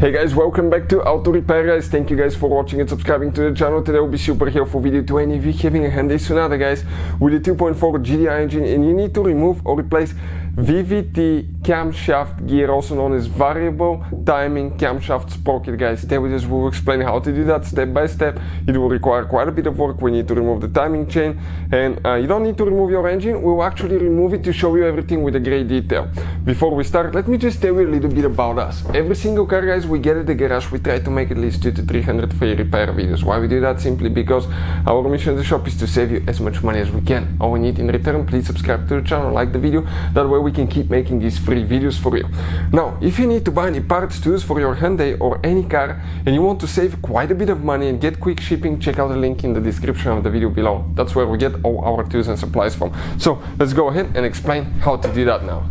Hey guys, welcome back to Auto Repair guys. Thank you guys for watching and subscribing to the channel. Today will be super helpful video to any of you having a Hyundai Sonata guys with a 2.4 GDI engine and you need to remove or replace VVT camshaft gear, also known as variable timing camshaft sprocket guys. Today we will explain how to do that step by step. It will require quite a bit of work. We need to remove the timing chain and you don't need to remove your engine. We will actually remove it to show you everything with a great detail. Before we start, let me just tell you a little bit about us. Every single car guys we get at the garage, we try to make at least 200 to 300 free repair videos. Why we do that? Simply because our mission at the shop is to save you as much money as we can. All we need in return, please subscribe to the channel, like the video, that way we can keep making these free videos for you. Now, if you need to buy any parts to use for your Hyundai or any car and you want to save quite a bit of money and get quick shipping, check out the link in the description of the video below. That's where we get all our tools and supplies from. So let's go ahead and explain how to do that now.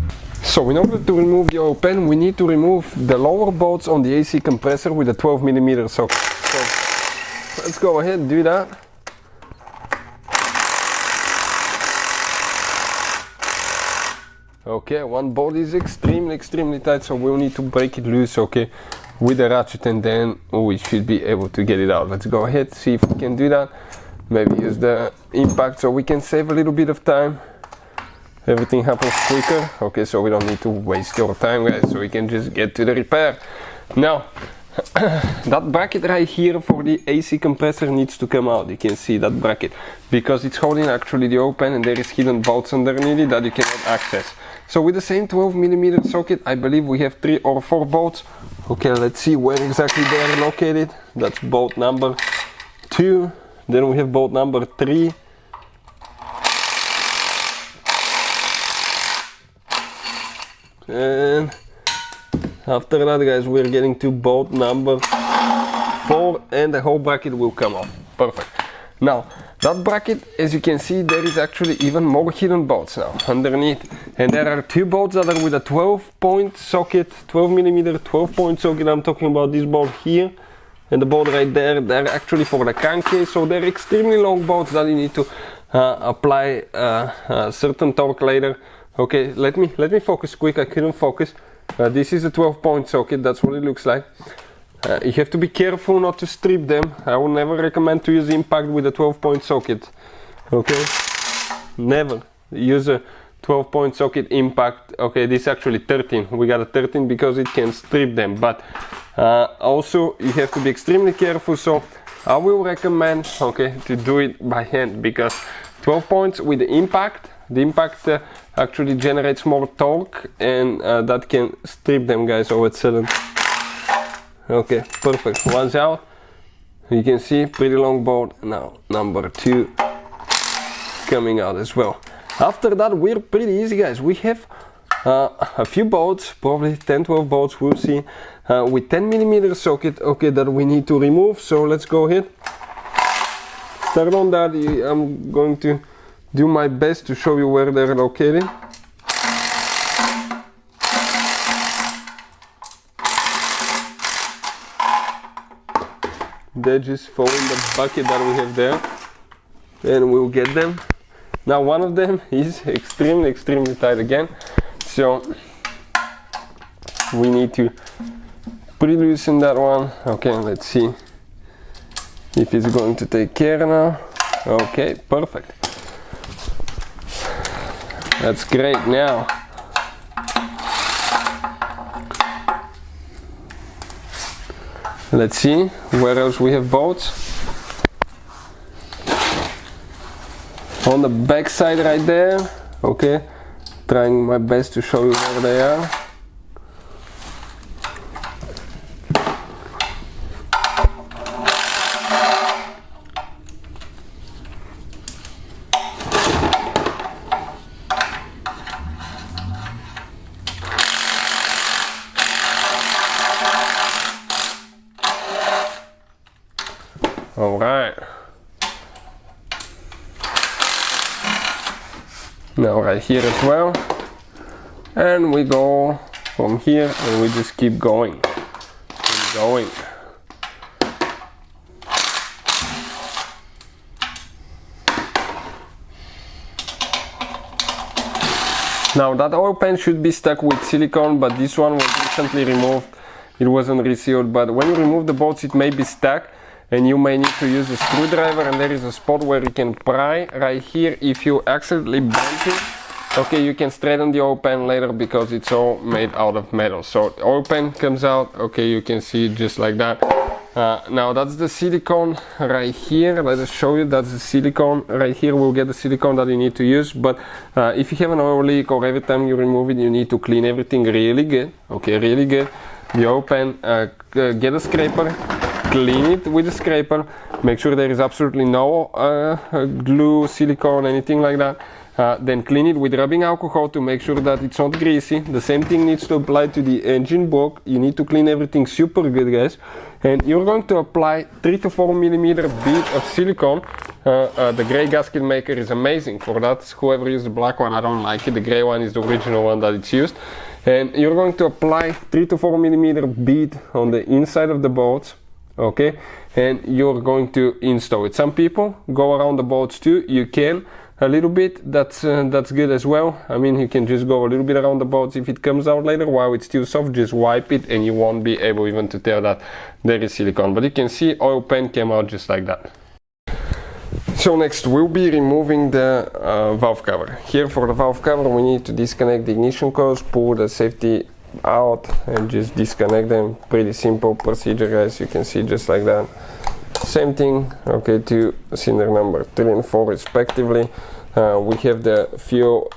So in order to remove the oil pan, we need to remove the lower bolts on the AC compressor with a 12mm socket. So let's go ahead and do that. Okay, one bolt is extremely tight, so we'll need to break it loose, okay, with a ratchet, and then we should be able to get it out. Let's go ahead, see if we can do that. Maybe use the impact so we can save a little bit of time. Everything happens quicker, okay, so we don't need to waste your time guys, so we can just get to the repair. Now, that bracket right here for the AC compressor needs to come out. You can see that bracket, because it's holding actually the oil pan and there is hidden bolts underneath it that you cannot access. So with the same 12mm socket, I believe we have 3 or 4 bolts. Okay, let's see where exactly they are located. That's bolt number 2, then we have bolt number 3. And after that guys, we're getting to bolt number 4 and the whole bracket will come off. Perfect. Now that bracket, as you can see, there is actually even more hidden bolts now underneath, and there are 2 bolts that are with a 12-point socket, 12mm 12-point socket. I'm talking about this bolt here and the bolt right there. They're actually for the crankcase, so they're extremely long bolts that you need to apply a certain torque later. Okay, let me focus quick. I couldn't focus. This is a 12-point socket. That's what it looks like. You have to be careful not to strip them. I would never recommend to use impact with a 12-point socket. Okay, never use a 12-point socket impact. Okay, this is actually 13. We got a 13 because it can strip them, but also you have to be extremely careful. So I will recommend, okay, to do it by hand, because 12 points with the impact actually generates more torque, and that can strip them guys all of a sudden. Okay, perfect. One's out. You can see pretty long bolt. Now number 2 coming out as well. After that, we're pretty easy guys. We have a few bolts, probably 10-12 bolts, we'll see, with 10mm socket, okay, that we need to remove. So let's go ahead, start on that. I'm going to do my best to show you where they're located. They just fall in the bucket that we have there, and we'll get them. Now one of them is extremely tight again, so we need to pre-loosen that one. Okay, let's see if it's going to take care now. Okay, perfect. That's great. Now let's see where else we have bolts. On the back side right there. Okay, trying my best to show you where they are. All right. Now right here as well, and we go from here and we just keep going and going. Now that oil pan should be stuck with silicone, but this one was recently removed it wasn't resealed. But when you remove the bolts, it may be stuck and you may need to use a screwdriver, and there is a spot where you can pry right here. If you accidentally bend it, okay, you can straighten the oil pan later because it's all made out of metal. So the oil pan comes out, okay, you can see it just like that. Now that's the silicone right here. Let us show you. That's the silicone right here. We'll get the silicone that you need to use. But if you have an oil leak, or every time you remove it you need to clean everything really good, okay, really good. The oil pan, get a scraper, clean it with a scraper, make sure there is absolutely no glue, silicone, anything like that. Then clean it with rubbing alcohol to make sure that it's not greasy. The same thing needs to apply to the engine block. You need to clean everything super good, guys. And you're going to apply 3 to 4 millimeter bead of silicone. The gray gasket maker is amazing for that. Whoever used the black one, I don't like it. The gray one is the original one that it's used. And you're going to apply 3 to 4 millimeter bead on the inside of the bolts, okay? And you're going to install it. Some people go around the bolts too. You can. A little bit, that's good as well. I mean, you can just go a little bit around the bolts. If it comes out later while it's still soft, just wipe it and you won't be able even to tell that there is silicone. But you can see oil pan came out just like that. So next we'll be removing the valve cover. Here for the valve cover we need to disconnect the ignition coils, pull the safety out and just disconnect them. Pretty simple procedure, guys. You can see just like that. Same thing, okay, to cylinder number 3 and 4 respectively. We have the fuel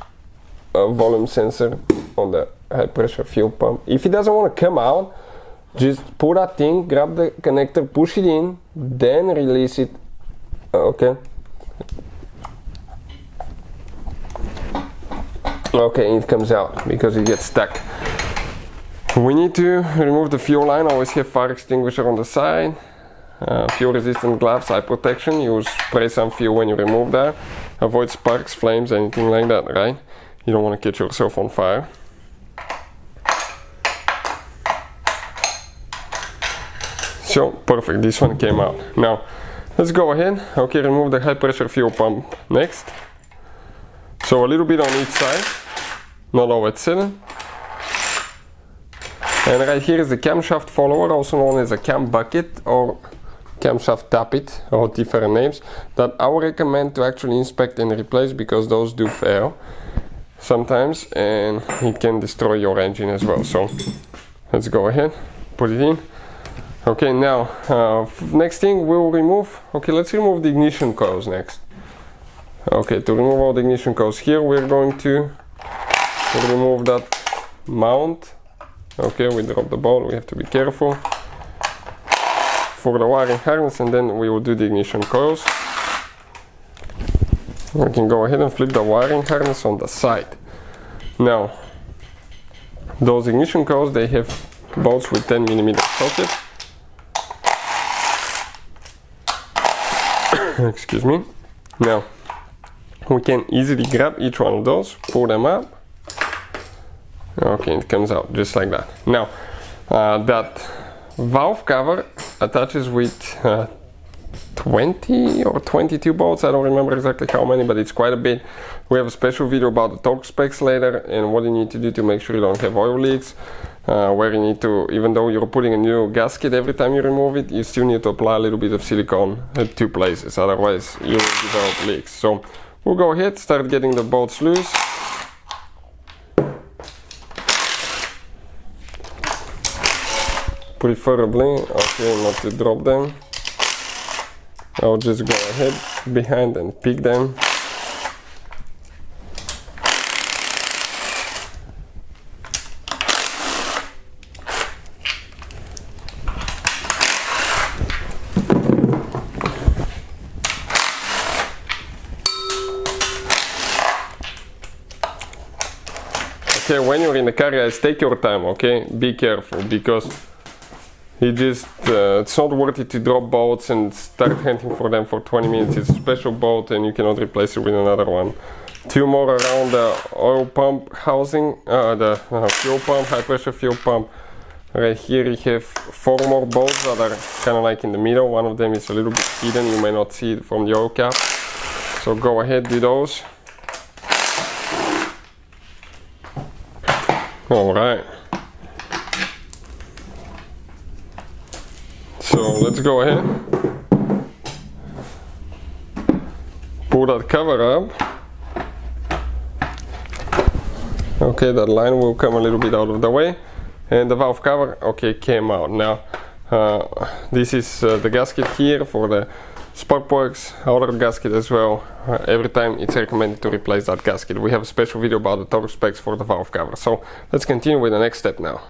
volume sensor on the high pressure fuel pump. If it doesn't want to come out, just pull that thing, grab the connector, push it in, then release it, okay. Okay, it comes out because it gets stuck. We need to remove the fuel line. Always have fire extinguisher on the side. Fuel resistant gloves, eye protection. You spray some fuel when you remove that. Avoid sparks, flames, anything like that, right? You don't want to catch yourself on fire. So perfect, this one came out. Now let's go ahead. Okay, remove the high pressure fuel pump next. So a little bit on each side, not all at 7. And right here is the camshaft follower, also known as a cam bucket or camshaft tappet, or different names, that I would recommend to actually inspect and replace because those do fail sometimes and it can destroy your engine as well. So let's go ahead, put it in. Okay, now next thing we'll remove, okay, let's remove the ignition coils next. Okay, to remove all the ignition coils here we're going to remove that mount. Okay, we drop the bolt, we have to be careful. For the wiring harness, and then we will do the ignition coils. We can go ahead and flip the wiring harness on the side. Now, those ignition coils, they have bolts with 10 millimeter socket. Excuse me. Now, we can easily grab each one of those, pull them up. Okay, it comes out just like that. Now, that valve cover attaches with 20 or 22 bolts. I don't remember exactly how many, but it's quite a bit. We have a special video about the torque specs later and what you need to do to make sure you don't have oil leaks. Where you need to, even though you're putting a new gasket every time you remove it, you still need to apply a little bit of silicone at 2 places, otherwise you will develop leaks. So we'll go ahead, start getting the bolts loose. Preferably, okay, not to drop them. I'll just go ahead behind and pick them. Okay, when you're in the car, guys, take your time, okay? Be careful, because it's not worth it to drop bolts and start hunting for them for 20 minutes. It's a special bolt and you cannot replace it with another one. 2 more around the oil pump housing, the fuel pump, high pressure fuel pump. Right here you have 4 more bolts that are kind of like in the middle. One of them is a little bit hidden, you may not see it from the oil cap. So go ahead, do those. let's go ahead, pull that cover up. Okay, that line will come a little bit out of the way, and the valve cover, okay, came out. Now this is the gasket here for the spark plugs, outer gasket as well. Every time it's recommended to replace that gasket. We have a special video about the torque specs for the valve cover. So let's continue with the next step now.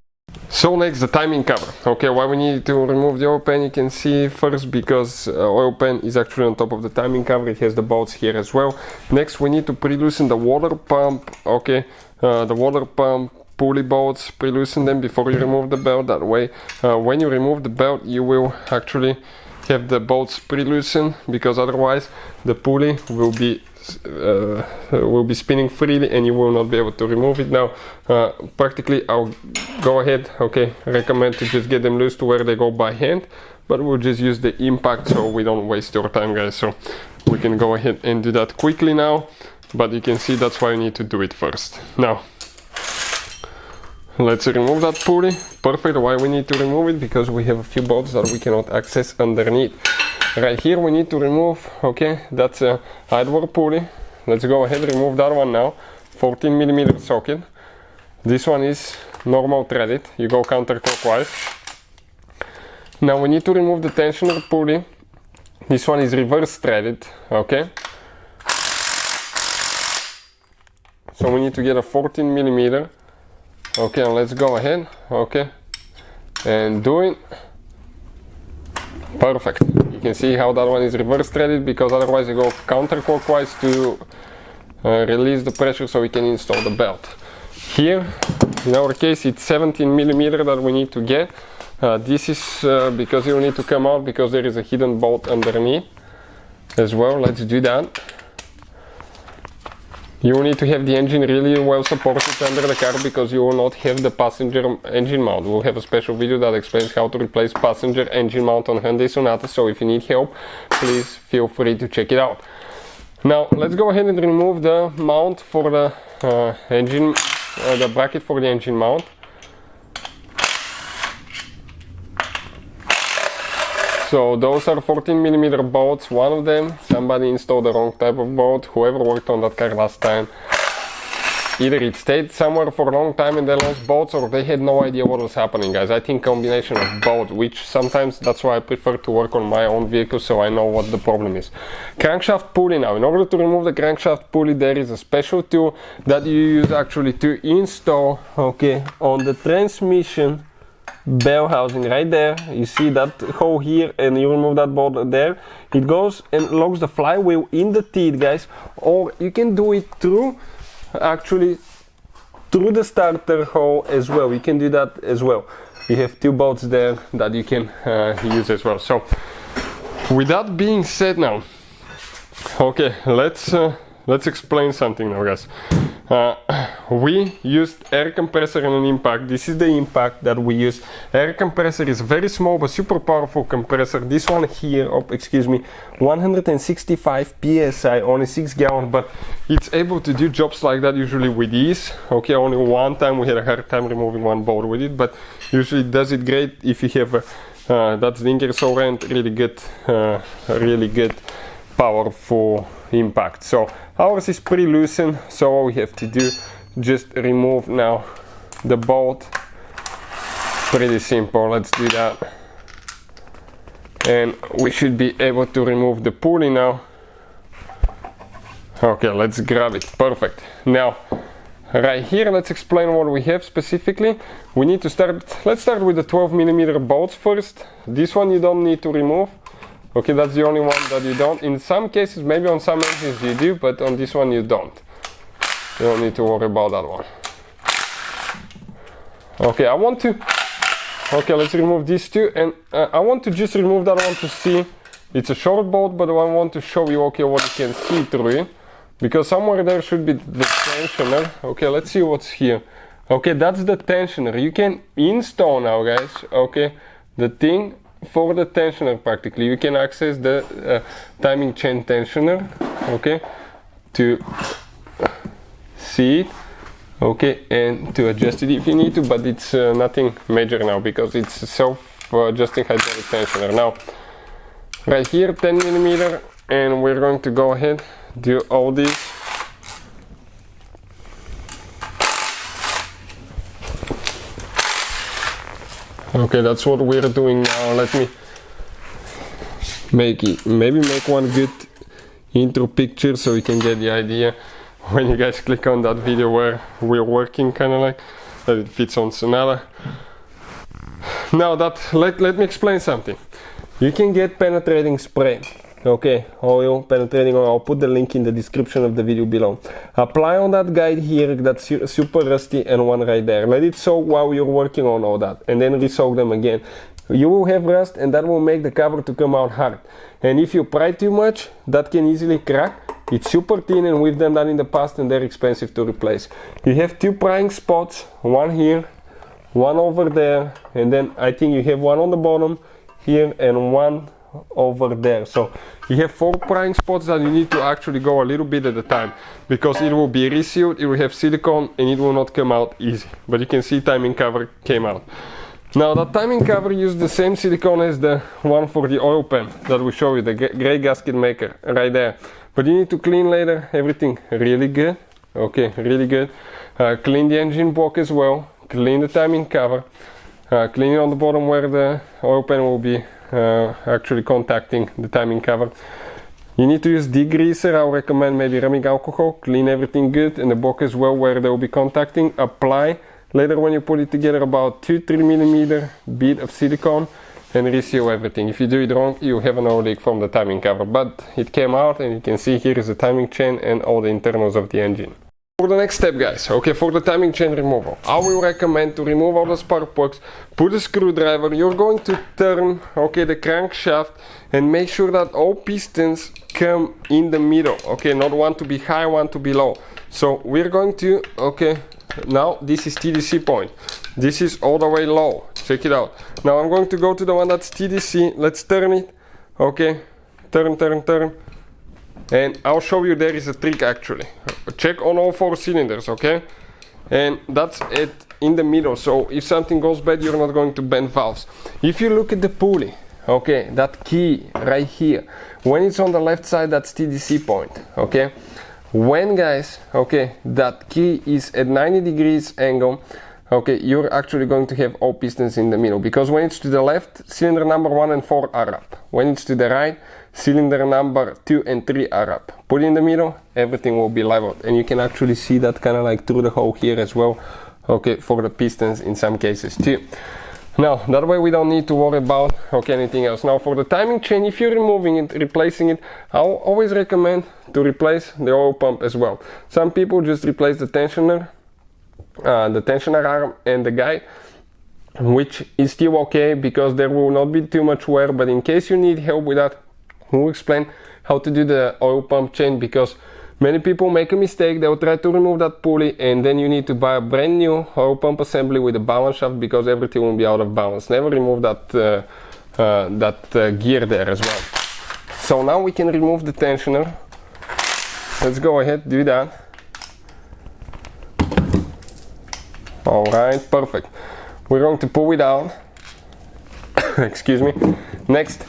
So next, the timing cover. Okay, why we need to remove the oil pan, you can see first because oil pan is actually on top of the timing cover. It has the bolts here as well. Next, we need to pre-loosen the water pump. Okay, the water pump pulley bolts, pre-loosen them before you remove the belt. That way, when you remove the belt, you will actually have the bolts pre-loosened, because otherwise the pulley will be spinning freely and you will not be able to remove it. Now practically I'll go ahead, okay, recommend to just get them loose to where they go by hand, but we'll just use the impact so we don't waste your time, guys. So we can go ahead and do that quickly now, but you can see that's why you need to do it first. Now let's remove that pulley. Perfect. Why we need to remove it? Because we have a few bolts that we cannot access underneath. Right here we need to remove, okay, that's a hardware pulley. Let's go ahead and remove that one now. 14mm socket. This one is normal threaded. You go counterclockwise. Now we need to remove the tensioner pulley. This one is reverse threaded, okay. So we need to get a 14mm. Okay, and let's go ahead, okay, and do it. Perfect. You can see how that one is reverse threaded, because otherwise you go counterclockwise to release the pressure so we can install the belt. Here, in our case, it's 17mm that we need to get. This is because you need to come out because there is a hidden bolt underneath as well. Let's do that. You will need to have the engine really well supported under the car, because you will not have the passenger engine mount. We'll have a special video that explains how to replace passenger engine mount on Hyundai Sonata, so if you need help, please feel free to check it out. Now let's go ahead and remove the mount for the the bracket for the engine mount. So those are 14mm bolts. One of them, somebody installed the wrong type of bolt. Whoever worked on that car last time, either it stayed somewhere for a long time and they lost bolts, or they had no idea what was happening, guys. I think combination of both, which sometimes that's why I prefer to work on my own vehicle, so I know what the problem is. Crankshaft pulley now. In order to remove the crankshaft pulley, there is a special tool that you use actually to install, okay, on the transmission bell housing right there. You see that hole here, and you remove that bolt there. It goes and locks the flywheel in the teeth, guys, or you can do it through the starter hole as well. You can do that as well. You have two bolts there that you can use as well. So with that being said, now okay, let's explain something now, guys. We used air compressor and an impact. This is the impact that we use. Air compressor is very small but super powerful compressor. This one here, 165 psi, only 6 gallons, but it's able to do jobs like that usually with ease. Okay, only one time we had a hard time removing one bolt with it, but usually it does it great if you have that Ingersoll Rand really good powerful impact. So ours is pretty loosened, so all we have to do, just remove now the bolt. Pretty simple. Let's do that, and we should be able to remove the pulley now. Okay, let's grab it. Perfect. Now right here, let's explain what we have specifically. We need to let's start with the 12mm bolts first. This one you don't need to remove. Okay, that's the only one that you don't. In some cases, maybe on some engines you do, but on this one you don't. You don't need to worry about that one. Okay, okay, let's remove these two, and I want to just remove that one to see. It's a short bolt, but I want to show you, okay, what you can see through it, because somewhere there should be the tensioner. Okay, let's see what's here. Okay, that's the tensioner. You can install now, guys, okay, the thing for the tensioner. Practically you can access the timing chain tensioner, okay, to see it, okay, and to adjust it if you need to, but it's nothing major now because it's for adjusting hydraulic tensioner. Now right here 10 millimeter, and we're going to go ahead, do all these. Okay, that's what we're doing now. Let me maybe make one good intro picture so you can get the idea when you guys click on that video where we're working, kind of like that it fits on Sonata. Now that let me explain something. You can get penetrating spray, okay, oil, penetrating oil. I'll put the link in the description of the video below. Apply on that guide here that's super rusty, and one right there. Let it soak while you're working on all that, and then re-soak them again. You will have rust, and that will make the cover to come out hard. And if you pry too much, that can easily crack. It's super thin, and we've done that in the past, and they're expensive to replace. You have two prying spots, one here, one over there, and then I think you have one on the bottom here and one over there. So you have 4 prying spots that you need to actually go a little bit at a time, because it will be resealed, it will have silicone, and it will not come out easy. But you can see timing cover came out. Now that timing cover used the same silicone as the one for the oil pan that we show you, the gray gasket maker right there. But you need to clean later everything really good, okay, really good. Clean the engine block as well, clean the timing cover, clean it on the bottom where the oil pan will be actually contacting the timing cover. You need to use degreaser. I recommend maybe rubbing alcohol, clean everything good, and the block as well where they will be contacting. Apply later when you put it together about 2-3 millimeter bead of silicone, and reseal everything. If you do it wrong, you have an oil leak from the timing cover, but it came out, and you can see here is the timing chain and all the internals of the engine. For the next step, guys, okay, for the timing chain removal, I will recommend to remove all the spark plugs, put a screwdriver. You're going to turn, okay, the crankshaft, and make sure that all pistons come in the middle, okay, not one to be high, one to be low. So we're going to, okay, now this is TDC point, this is all the way low, check it out. Now I'm going to go to the one that's TDC, let's turn it, okay, turn, and I'll show you there is a trick actually. Check on all 4 cylinders, okay, and that's it in the middle, so if something goes bad you're not going to bend valves. If you look at the pulley, okay, that key right here, when it's on the left side, that's TDC point, okay. When, guys, okay, that key is at 90 degrees angle, okay, you're actually going to have all pistons in the middle, because when it's to the left, cylinder number 1 and 4 are up. When it's to the right, cylinder number 2 and 3 are up. Put it in the middle, everything will be leveled, and you can actually see that kind of like through the hole here as well, okay, for the pistons in some cases too. Now that way we don't need to worry about, okay, anything else. Now for the timing chain, if you're removing it, replacing it, I'll always recommend to replace the oil pump as well. Some people just replace the tensioner arm and the guide, which is still okay because there will not be too much wear. But in case you need help with that, we'll explain how to do the oil pump chain, because many people make a mistake. They'll try to remove that pulley, and then you need to buy a brand new oil pump assembly with a balance shaft, because everything will be out of balance. Never remove that gear there as well. So now we can remove the tensioner. Let's go ahead, do that. Alright, perfect. We're going to pull it out. Excuse me. Next,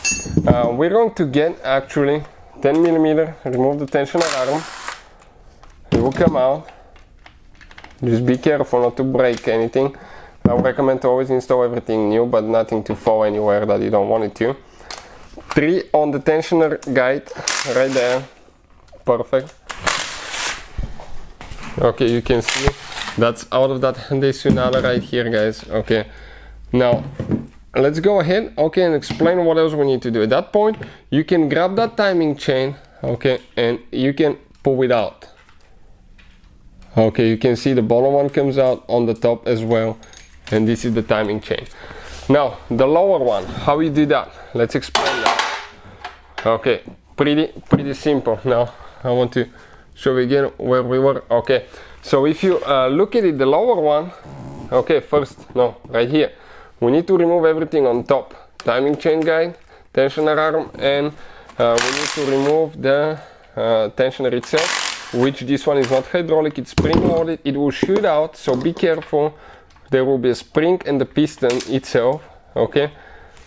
we're going to get actually 10 millimeter, remove the tensioner arm. It will come out. Just be careful not to break anything. I would recommend to always install everything new, but nothing to fall anywhere that you don't want it to. 3 on the tensioner guide, right there. Perfect. Okay, you can see that's out of that Hyundai Sonata right here, guys. Okay, now let's go ahead, okay, and explain what else we need to do. At that point, you can grab that timing chain, okay, and you can pull it out. Okay, you can see the bottom one comes out on the top as well, and this is the timing chain. Now, the lower one, how you do that? Let's explain that. Okay, pretty simple. Now, I want to show you again where we were. Okay, so if you look at it, the lower one, okay, right here, we need to remove everything on top. Timing chain guide, tensioner arm, and we need to remove the tensioner itself, which this one is not hydraulic, it's spring loaded. It will shoot out, so be careful. There will be a spring and the piston itself, okay,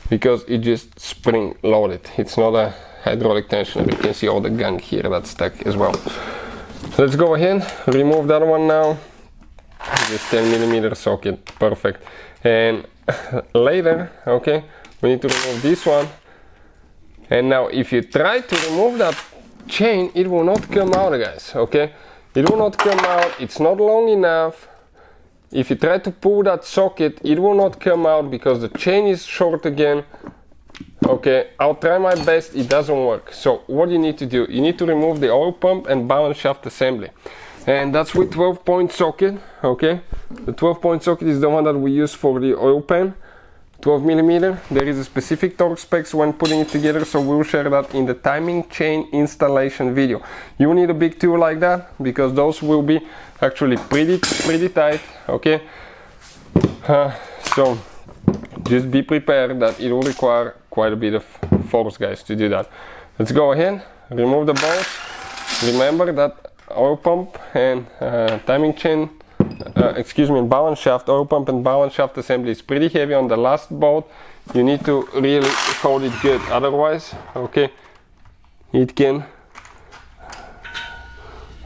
because it just spring loaded. It's not a hydraulic tensioner. You can see all the gunk here that's stuck as well. So let's go ahead, remove that one now. Just 10mm socket, perfect. And later, okay, we need to remove this one. And now if you try to remove that chain, it will not come out, guys, okay? It will not come out, it's not long enough. If you try to pull that socket, it will not come out because the chain is short again. Okay, I'll try my best, it doesn't work. So what you need to do, you need to remove the oil pump and balance shaft assembly. And that's with 12-point socket, okay? The 12-point socket is the one that we use for the oil pan, 12mm. There is a specific torque specs when putting it together, so we'll share that in the timing chain installation video. You need a big tool like that because those will be actually pretty tight, okay? So just be prepared that it will require quite a bit of force, guys, to do that. Let's go ahead, remove the bolts. Remember that oil pump and timing chain, balance shaft, oil pump and balance shaft assembly is pretty heavy on the last bolt. You need to really hold it good, otherwise, okay, it can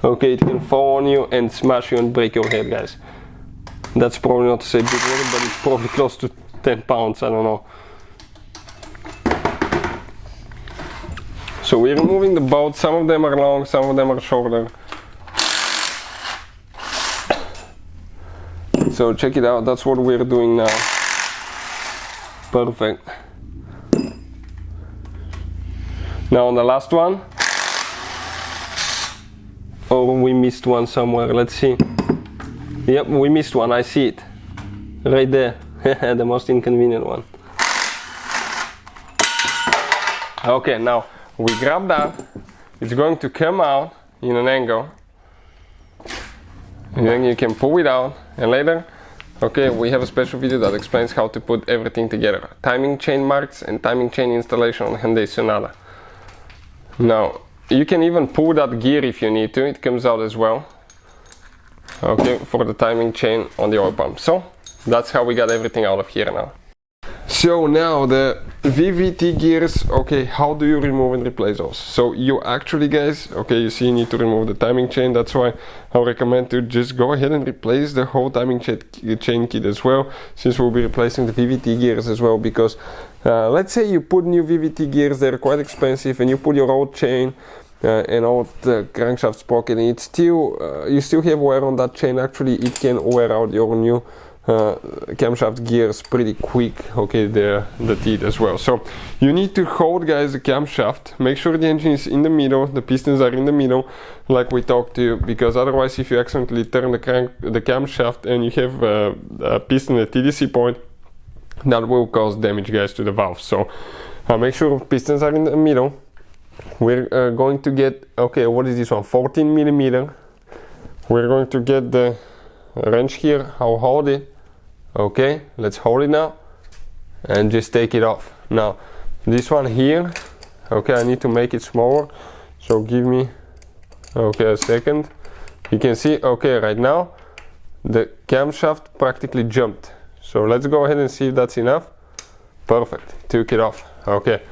fall on you and smash you and break your head, guys. That's probably not to say big word, but it's probably close to 10 pounds, I don't know. So we're removing the bolts. Some of them are long, some of them are shorter. So check it out, that's what we're doing now. Perfect. Now on the last one. Oh, we missed one somewhere, let's see. Yep, we missed one, I see it. Right there, the most inconvenient one. Okay, now we grab that. It's going to come out in an angle. And then you can pull it out, and later, okay, we have a special video that explains how to put everything together. Timing chain marks and timing chain installation on Hyundai Sonata. Now, you can even pull that gear if you need to, it comes out as well. Okay, for the timing chain on the oil pump. So, that's how we got everything out of here now. So now the VVT gears, okay, how do you remove and replace those? So you actually, guys, okay, you see you need to remove the timing chain. That's why I recommend to just go ahead and replace the whole timing chain kit as well, since we'll be replacing the VVT gears as well, because let's say you put new VVT gears, they're quite expensive, and you put your old chain and old crankshaft sprocket, and it's still, you still have wear on that chain. Actually, it can wear out your new camshaft gears pretty quick, okay, the teeth as well. So you need to hold, guys, the camshaft, make sure the engine is in the middle, the pistons are in the middle, like we talked to, because otherwise if you accidentally turn the camshaft and you have a piston at TDC point, that will cause damage, guys, to the valve. So make sure pistons are in the middle. We're going to get, okay, what is this one, 14mm. We're going to get the wrench here. I'll hold it. Okay, let's hold it now and just take it off. Now this one here, okay, I need to make it smaller, so give me, okay, a second. You can see, okay, right now the camshaft practically jumped, so let's go ahead and see if that's enough. Perfect, took it off. Okay,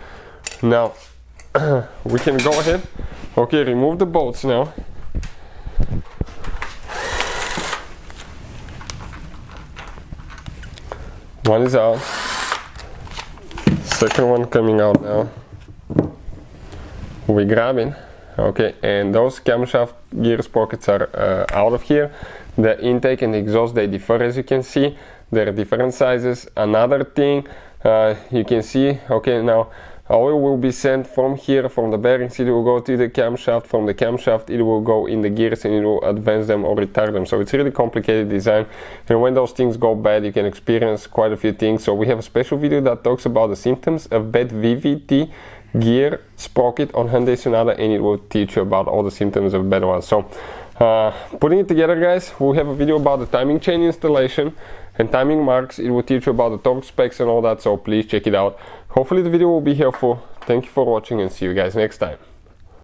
now we can go ahead, okay, remove the bolts now. One is out, second one coming out now. We grab it, okay, and those camshaft gear sprockets are out of here. The intake and the exhaust, they differ, as you can see. They're different sizes. Another thing, you can see, okay, now oil will be sent from here, from the bearings, it will go to the camshaft. From the camshaft, it will go in the gears and it will advance them or retard them. So it's really complicated design. And when those things go bad, you can experience quite a few things. So we have a special video that talks about the symptoms of bad VVT gear sprocket on Hyundai Sonata, and it will teach you about all the symptoms of bad ones. So putting it together, guys, we'll have a video about the timing chain installation and timing marks. It will teach you about the torque specs and all that, so please check it out. Hopefully the video will be helpful. Thank you for watching and see you guys next time.